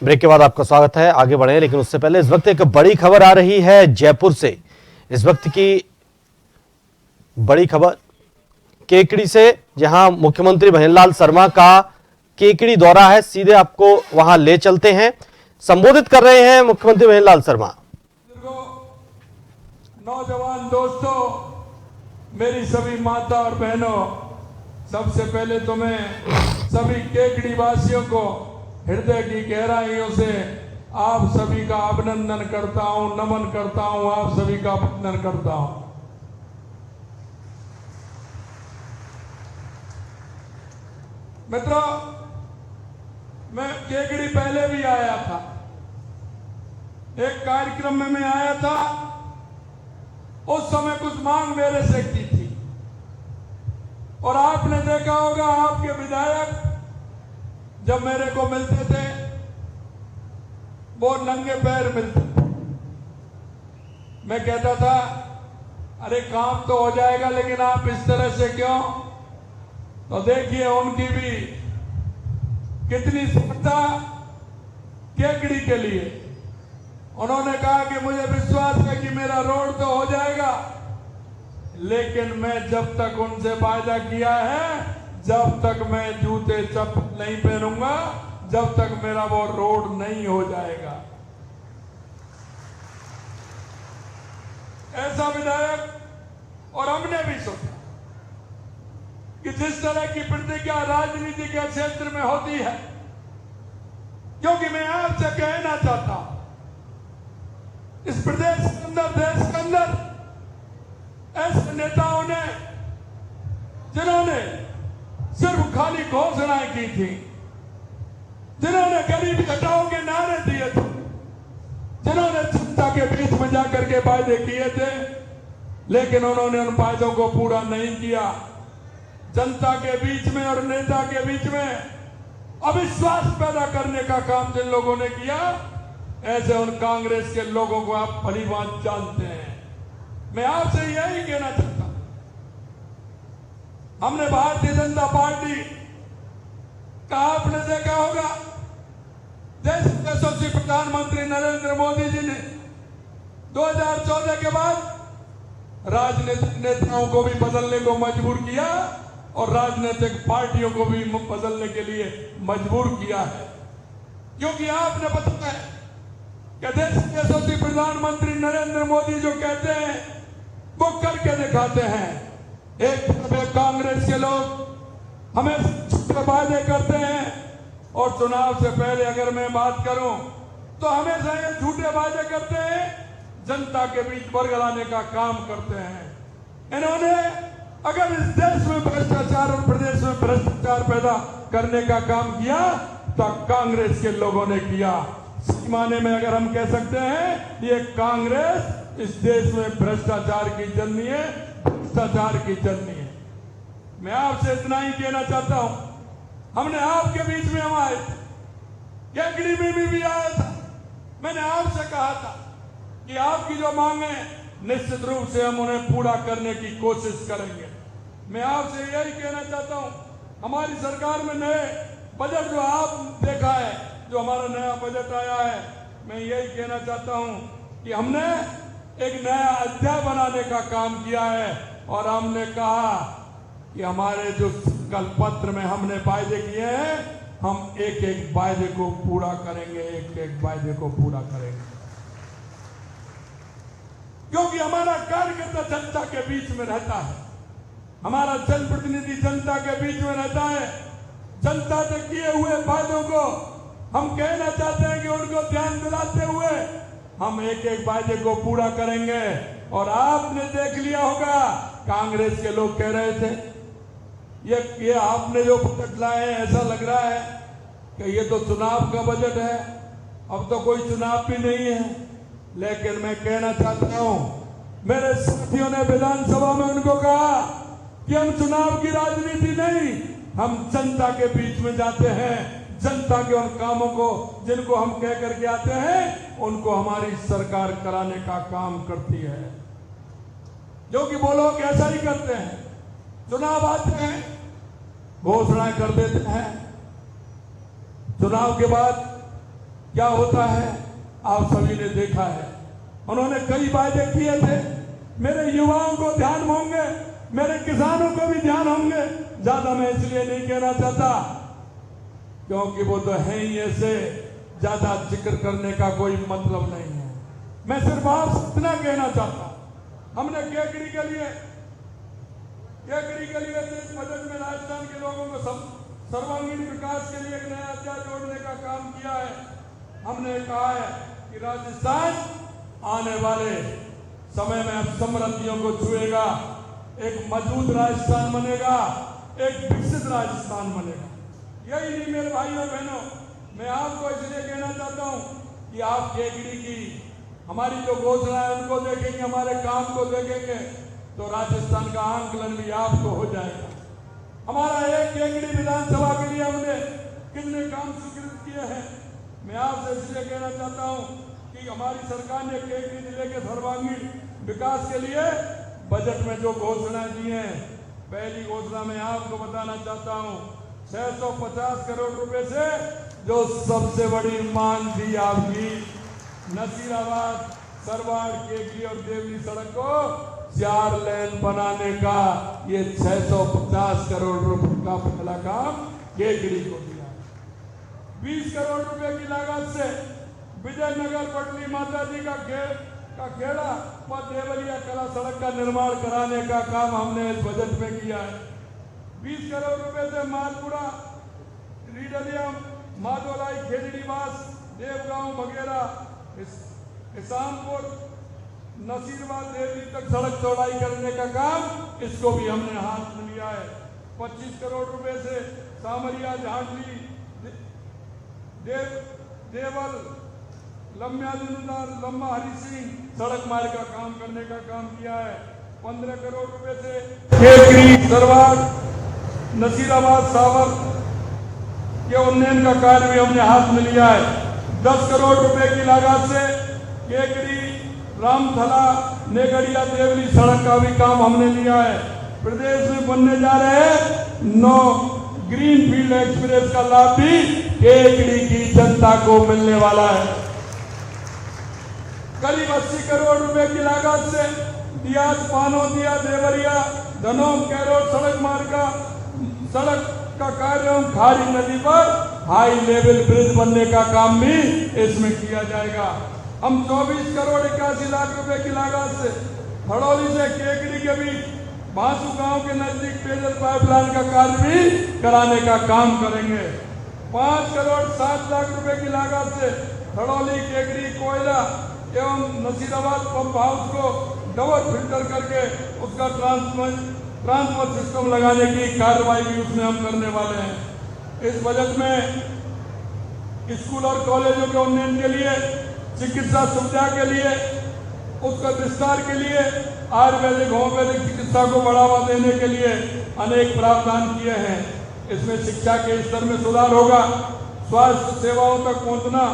Break के बाद आपका स्वागत है। आगे बढ़े, लेकिन उससे पहले इस वक्त एक बड़ी खबर आ रही है जयपुर से। इस वक्त की बड़ी खबर केकड़ी से, जहां मुख्यमंत्री भजनलाल शर्मा का केकड़ी दौरा है। सीधे आपको वहां ले चलते हैं। संबोधित कर रहे हैं मुख्यमंत्री भजनलाल शर्मा। नौजवान दोस्तों, मेरी सभी माता और बहनों, सबसे पहले तो मैं सभी केकड़ी वासियों को हृदय की गहराइयों से आप सभी का अभिनंदन करता हूं, नमन करता हूं, आप सभी का अभिनंदन करता हूं। मित्रों, मैं केकड़ी पहले भी आया था, एक कार्यक्रम में मैं आया था। उस समय कुछ मांग मेरे से की थी और आपने देखा होगा, आपके विधायक जब मेरे को मिलते थे वो नंगे पैर मिलते थे। मैं कहता था, अरे काम तो हो जाएगा, लेकिन आप इस तरह से क्यों? तो देखिए उनकी भी कितनी श्रद्धा केकड़ी के लिए। उन्होंने कहा कि मुझे विश्वास है कि मेरा रोड तो हो जाएगा, लेकिन मैं जब तक उनसे वायदा किया है, जब तक मैं जूते चप्पल नहीं पहनूंगा, जब तक मेरा वो रोड नहीं हो जाएगा। ऐसा विधायक। और हमने भी सोचा कि जिस तरह की प्रतिज्ञा राजनीति के क्षेत्र में होती है, क्योंकि मैं आपसे कहना चाहता हूं, इस प्रदेश के अंदर, देश के अंदर ऐसे नेताओं ने, जिन्होंने सिर्फ खाली घोषणाएं की थी, जिन्होंने गरीबी हटाओ के नारे दिए थे, जिन्होंने जनता के बीच में जाकर के वायदे किए थे, लेकिन उन्होंने उन वायदों को पूरा नहीं किया। जनता के बीच में और नेता के बीच में अविश्वास पैदा करने का काम जिन लोगों ने किया, ऐसे उन कांग्रेस के लोगों को आप भली बात जानते हैं। मैं आपसे यही कहना चाहता हूं, हमने भारतीय जनता पार्टी का, आपने देखा होगा, देश के यशस्वी प्रधानमंत्री नरेंद्र मोदी जी ने 2014 के बाद राजनीतिक नेताओं को भी बदलने को मजबूर किया और राजनीतिक पार्टियों को भी बदलने के लिए मजबूर किया है। क्योंकि आपने बताया कि देश के यशस्वी प्रधानमंत्री नरेंद्र मोदी जो कहते हैं वो करके दिखाते हैं। एक तरफ कांग्रेस के लोग हमें झूठे वादे करते हैं और चुनाव से पहले अगर मैं बात करूं तो हमेशा ये झूठे वादे करते हैं, जनता के बीच बरगलाने का काम करते हैं। इन्होंने अगर इस देश में भ्रष्टाचार और प्रदेश में भ्रष्टाचार पैदा करने का काम किया तो कांग्रेस के लोगों ने किया। इस माने में अगर हम कह सकते हैं, ये कांग्रेस इस देश में भ्रष्टाचार की जननी है, भ्रष्टाचार की जननी है। मैं आपसे इतना ही कहना चाहता हूं, हमने आपके बीच में हम आए थे, केकड़ी में भी आया था। मैंने आपसे कहा था कि आपकी जो मांगे निश्चित रूप से हम उन्हें पूरा करने की कोशिश करेंगे। मैं आपसे यही कहना चाहता हूं, हमारी सरकार में नए बजट जो आप देखा है, जो हमारा नया बजट आया है, मैं यही कहना चाहता हूं कि हमने एक नया अध्याय बनाने का काम किया है और हमने कहा कि हमारे जो संकल्प पत्र में हमने वायदे किए हैं, हम एक एक वायदे को पूरा करेंगे, एक एक वायदे को पूरा करेंगे। क्योंकि हमारा कार्यकर्ता जनता के बीच में रहता है, हमारा जनप्रतिनिधि जनता के बीच में रहता है। जनता से किए हुए वायदों को हम कहना चाहते हैं कि उनको ध्यान दिलाते हुए हम एक एक वायदे को पूरा करेंगे। और आपने देख लिया होगा, कांग्रेस के लोग कह रहे थे ये आपने जो बजट लाए हैं, ऐसा लग रहा है कि ये तो चुनाव का बजट है, अब तो कोई चुनाव भी नहीं है। लेकिन मैं कहना चाहता हूं, मेरे साथियों ने विधानसभा में उनको कहा कि हम चुनाव की राजनीति नहीं, हम जनता के बीच में जाते हैं, जनता के उन कामों को जिनको हम कह करके आते हैं, उनको हमारी सरकार कराने का काम करती है। जो कि वो लोग ऐसा ही करते हैं, चुनाव आते हैं, घोषणाएं कर देते हैं, चुनाव के बाद क्या होता है आप सभी ने देखा है। उन्होंने कई वायदे किए थे, मेरे युवाओं को ध्यान होंगे, मेरे किसानों को भी ध्यान होंगे। ज्यादा मैं इसलिए नहीं कहना चाहता क्योंकि वो तो है ही ऐसे, ज्यादा जिक्र करने का कोई मतलब नहीं है। मैं सिर्फ आप इतना कहना चाहता हूं, हमने केकड़ी के लिए इस बजट में राजस्थान के लोगों को सर्वांगीण विकास के लिए एक नया अध्याय जोड़ने का काम किया है। हमने कहा है कि राजस्थान आने वाले समय में अब समृद्धियों को छुएगा, एक मजबूत राजस्थान बनेगा, एक विकसित राजस्थान बनेगा। यही नहीं मेरे भाइयों और बहनों, मैं आपको इसलिए कहना चाहता हूं कि आप केकड़ी की हमारी जो घोषणा है उनको देखेंगे, हमारे काम को देखेंगे तो राजस्थान का आंकलन भी आपको हो जाएगा। हमारा एक केकड़ी विधानसभा के लिए हमने कितने काम स्वीकृत किए हैं। मैं आपसे इसलिए कहना चाहता हूं कि हमारी सरकार ने केकड़ी जिले के सर्वांगीण विकास के लिए बजट में जो घोषणा दी है, पहली घोषणा में आपको बताना चाहता हूं 650 करोड़ रुपए से जो सबसे बड़ी मांग थी आपकी नसीराबाद, सरवाड़, केकड़ी और देवली सड़क को 4 लेन बनाने का, ये 650 करोड़ रुपए का पहला काम केकड़ी को दिया। 20 करोड़ रुपए की लागत से विजयनगर पटली माता जी का खेड़ा व देवरिया कला सड़क का निर्माण कराने का काम हमने इस बजट में किया है। 20 करोड़ रुपए से मालपुरा, रीडलिया, माधोलाई, खेजड़ीवास, देवगांव वगैरह, इस्लामपुर, नसीरबाद, देवली तक सड़क चौड़ाई करने का काम इसको भी हमने हाथ में लिया है। 25 करोड़ रुपए से सामरिया, झांसी, देवल, लम्बा हरि सिंह सड़क मार्ग का काम करने का काम किया है। 15 करोड़ रुपए से केकड़ी, सरवाड़, नसीराबाद, सावर के उन्नयन का कार्य भी हमने हाथ में लिया है। 10 करोड़ रुपए की लागत से केकड़ी, रामथला, नेगड़िया, देवली सड़क का भी काम हमने लिया है। प्रदेश में बनने जा रहे 9 ग्रीन फील्ड एक्सप्रेस का लाभ भी केकड़ी की जनता को मिलने वाला है। करीब 80 करोड़ रुपए की लागत से दियाज, पानोदिया, देवरिया, धनोम, कैरोट सड़क मार्ग का सड़क का कार्य एवं खारी नदी पर हाई लेवल ब्रिज बनने का काम भी इसमें किया जाएगा। हम 24 करोड़ 81 लाख रुपए की लागत से हड़ौली से केकड़ी के बीच बांसू गांव के नजदीक पेयजल पाइपलाइन का कार्य भी कराने का काम करेंगे। 5 करोड़ 7 लाख रुपए की लागत से हड़ौली, केकड़ी, कोयला एवं नसीराबाद पंप हाउस को डबल फिल्टर करके उसका ट्रांसफर सिस्टम लगाने की कार्रवाई भी उसमें हम करने वाले हैं। इस बजट में स्कूल और कॉलेजों के उन्नयन के लिए, चिकित्सा सुविधा के लिए, उसका विस्तार के लिए, आयुर्वेदिक, होम्योपैथिक चिकित्सा को बढ़ावा देने के लिए अनेक प्रावधान किए हैं। इसमें शिक्षा के स्तर में सुधार होगा, स्वास्थ्य सेवाओं तक पहुंचना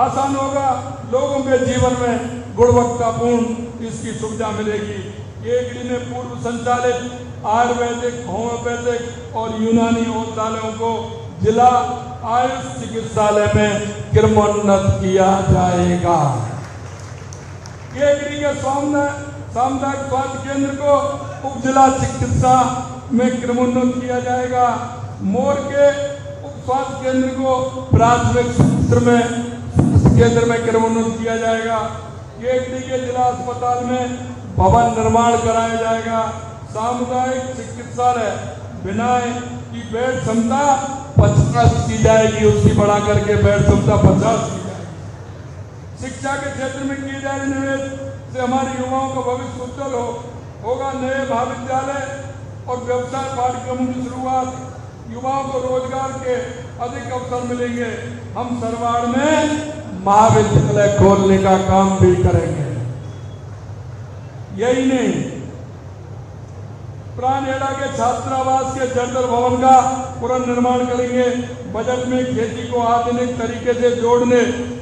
आसान होगा, लोगों के जीवन में गुणवत्तापूर्ण इसकी सुविधा मिलेगी। केकड़ी में पूर्व संचालित आयुर्वेदिक, होम्योपैथिक और यूनानी औषधालयों को जिला आयुष चिकित्सालय में क्रमोन्नत किया जाएगा। केकड़ी के सामुदायिक स्वास्थ्य केंद्र को उप जिला चिकित्सा में क्रमोन्नत किया जाएगा। मोर के उप स्वास्थ्य केंद्र को प्राथमिक केंद्र में क्रमोन्नत किया जाएगा। केकड़ी के जिला अस्पताल में भवन निर्माण कराया जाएगा। सामुदायिक चिकित्सालय बिनाए की बेड क्षमता 50 की जाएगी, उसकी बढ़ा करके बेड क्षमता 50 की जाएगी। शिक्षा के क्षेत्र में किए जा रहे निवेश से हमारे युवाओं का भविष्य उज्जवल होगा। नए महाविद्यालय और व्यवसाय पाठ्यक्रमों की शुरुआत, युवाओं को रोजगार के अधिक अवसर मिलेंगे। हम सरवाड़ में महाविद्यालय खोलने का काम भी करेंगे। यही नहीं, प्राणहेड़ा के छात्रावास के जर्जर भवन का पुनर्निर्माण करेंगे। बजट में खेती को आधुनिक तरीके से जोड़ने,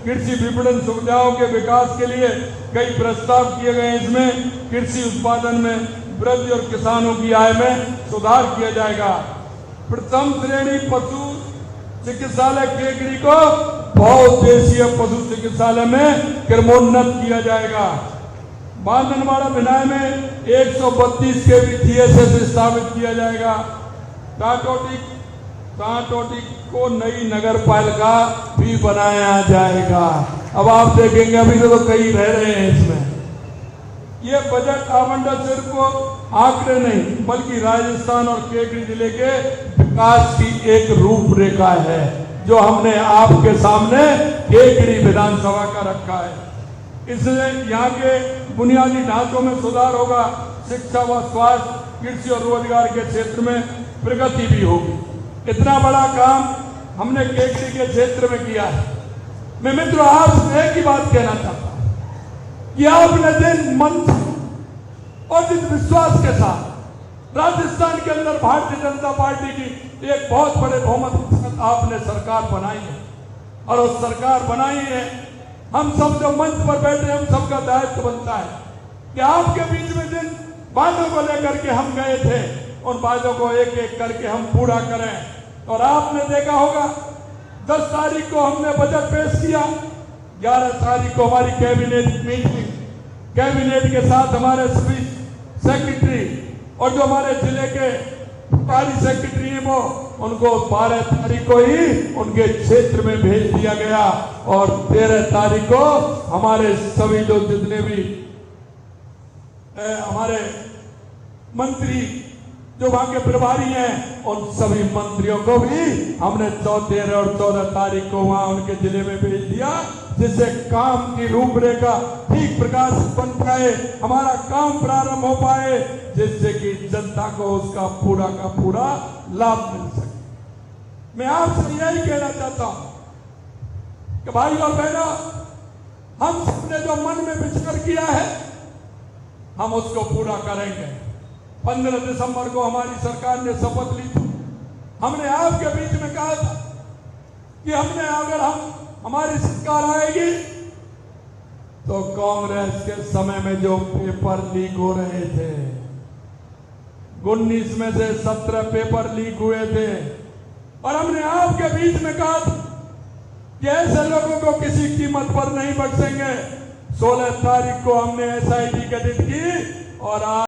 कृषि विपणन सुविधाओं के विकास के लिए कई प्रस्ताव किए गए। इसमें कृषि उत्पादन में वृद्धि और किसानों की आय में सुधार किया जाएगा। प्रथम श्रेणी पशु चिकित्सालय केकड़ी को बहुउद्देशीय पशु चिकित्सालय में क्रमोन्नत किया जाएगा। बांधनवाड़ा भिनाय में 132 केवी TSS स्थापित किया जाएगा। टाटोटी को नई नगर पालिका भी बनाया जाएगा। अब आप देखेंगे, अभी तो कई रह रहे हैं इसमें। ये बजट आवंटन सिर्फ आंकड़े नहीं बल्कि राजस्थान और केकड़ी जिले के विकास की एक रूपरेखा है जो हमने आपके सामने केकड़ी विधानसभा का रखा है। इससे यहाँ के बुनियादी ढांचों में सुधार होगा, शिक्षा व स्वास्थ्य, कृषि और रोजगार के क्षेत्र में प्रगति भी होगी। इतना बड़ा काम हमने केकड़ी के क्षेत्र में किया है। मैं मित्रों आपसे एक ही बात कहना चाहता हूं कि आपने दिन मन और जिस विश्वास के साथ राजस्थान के अंदर भारतीय जनता पार्टी की एक बहुत बड़े बहुमत के साथ आपने सरकार बनाई है और उस सरकार बनाई है, हम सब जो मंच पर बैठे हम सबका दायित्व बनता है कि आपके बीच में जिन वादों को लेकर के हम गए थे उन वादों को एक एक करके हम पूरा करें। और आपने देखा होगा 10 तारीख को हमने बजट पेश किया, 11 तारीख को हमारी कैबिनेट मीटिंग, कैबिनेट के साथ हमारे सभी सेक्रेटरी और जो हमारे जिले के सरकारी सेक्रेटरी हैं वो उनको 12 तारीख को ही उनके क्षेत्र में भेज दिया गया और 13 तारीख को हमारे सभी जो जितने भी हमारे मंत्री जो वहां के प्रभारी हैं उन सभी मंत्रियों को भी हमने 13 और 14 तारीख को वहां उनके जिले में भेज दिया, जिससे काम की रूपरेखा ठीक प्रकार से बन पाए, हमारा काम प्रारंभ हो पाए, जिससे कि जनता को उसका पूरा का पूरा लाभ मिल सके। मैं आपसे यही कहना चाहता हूं कि भाई और बहनों, हम सबने जो मन में विचार किया है हम उसको पूरा करेंगे। 15 दिसंबर को हमारी सरकार ने शपथ ली थी। हमने आपके बीच में कहा था कि हमने अगर हमारी सरकार आएगी तो कांग्रेस के समय में जो पेपर लीक हो रहे थे, 19 में से 17 पेपर लीक हुए थे और हमने आपके बीच में कहा था कि ऐसे लोगों को किसी कीमत पर नहीं बख्शेंगे। 16 तारीख को हमने SIT गठित की और